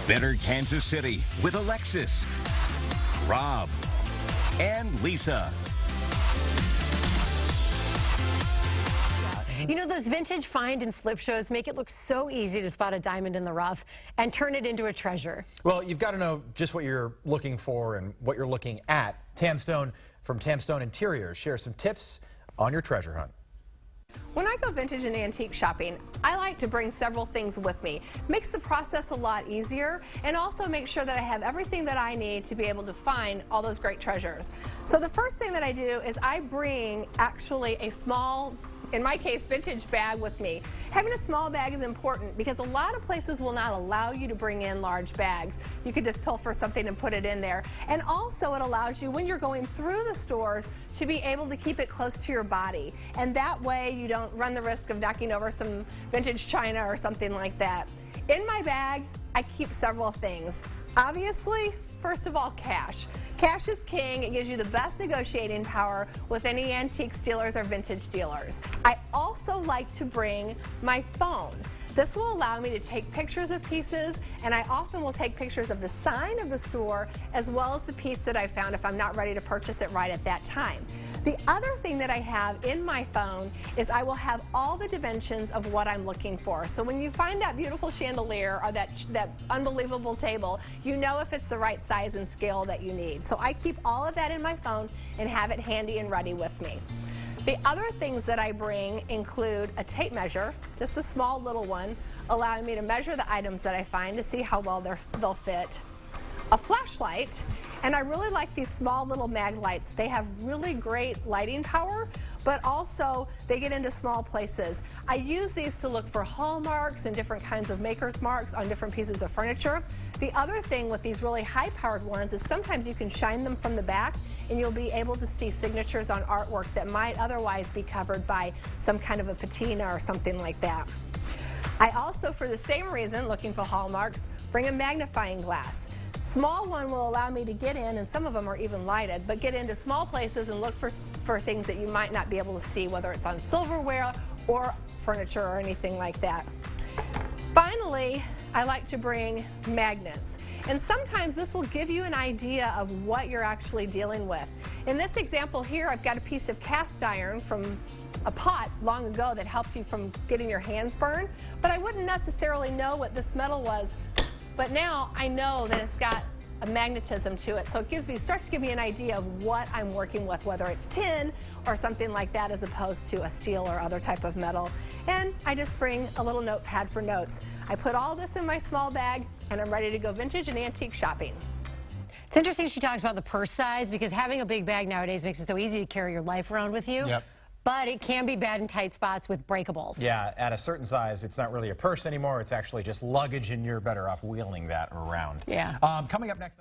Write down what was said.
Better Kansas City with Alexis, Rob, and Lisa. You know, those vintage find and flip shows make it look so easy to spot a diamond in the rough and turn it into a treasure. Well, you've got to know just what you're looking for and what you're looking at. TAM Stone from TAM Stone Interiors shares some tips on your treasure hunt. When I go vintage and antique shopping, I like to bring several things with me. Makes the process a lot easier and also make sure that I have everything that I need to be able to find all those great treasures. So the first thing that I do is I bring actually a small, in my case, vintage bag with me. Having a small bag is important because a lot of places will not allow you to bring in large bags. You could just pilfer something and put it in there. And also it allows you, when you're going through the stores, to be able to keep it close to your body. And that way you don't run the risk of knocking over some vintage china or something like that. In my bag, I keep several things. Obviously, first of all, cash. Cash is king. It gives you the best negotiating power with any antique dealers or vintage dealers. I also like to bring my phone. This will allow me to take pictures of pieces, and I often will take pictures of the sign of the store as well as the piece that I found if I'm not ready to purchase it right at that time. The other thing that I have in my phone is I will have all the dimensions of what I'm looking for. So when you find that beautiful chandelier or that unbelievable table, you know if it's the right size and scale that you need. So I keep all of that in my phone and have it handy and ready with me. The other things that I bring include a tape measure, just a small little one, allowing me to measure the items that I find to see how well they'll fit. A flashlight, and I really like these small little mag lights. They have really great lighting power, but also they get into small places. I use these to look for hallmarks and different kinds of maker's marks on different pieces of furniture. The other thing with these really high-powered ones is sometimes you can shine them from the back and you'll be able to see signatures on artwork that might otherwise be covered by some kind of a patina or something like that. I also, for the same reason, looking for hallmarks, bring a magnifying glass. Small one will allow me to get in, and some of them are even lighted, but get into small places and look for things that you might not be able to see, whether it's on silverware or furniture or anything like that. Finally, I like to bring magnets. And sometimes this will give you an idea of what you're actually dealing with. In this example here, I've got a piece of cast iron from a pot long ago that helped you from getting your hands burned, but I wouldn't necessarily know what this metal was. But now I know that it's got a magnetism to it, so it starts to give me an idea of what I'm working with, whether it's tin or something like that as opposed to a steel or other type of metal. And I just bring a little notepad for notes. I put all this in my small bag and I'm ready to go vintage and antique shopping. It's interesting she talks about the purse size because having a big bag nowadays makes it so easy to carry your life around with you. Yep. But it can be bad in tight spots with breakables. Yeah, at a certain size, it's not really a purse anymore. It's actually just luggage, and you're better off wheeling that around. Yeah. Coming up next.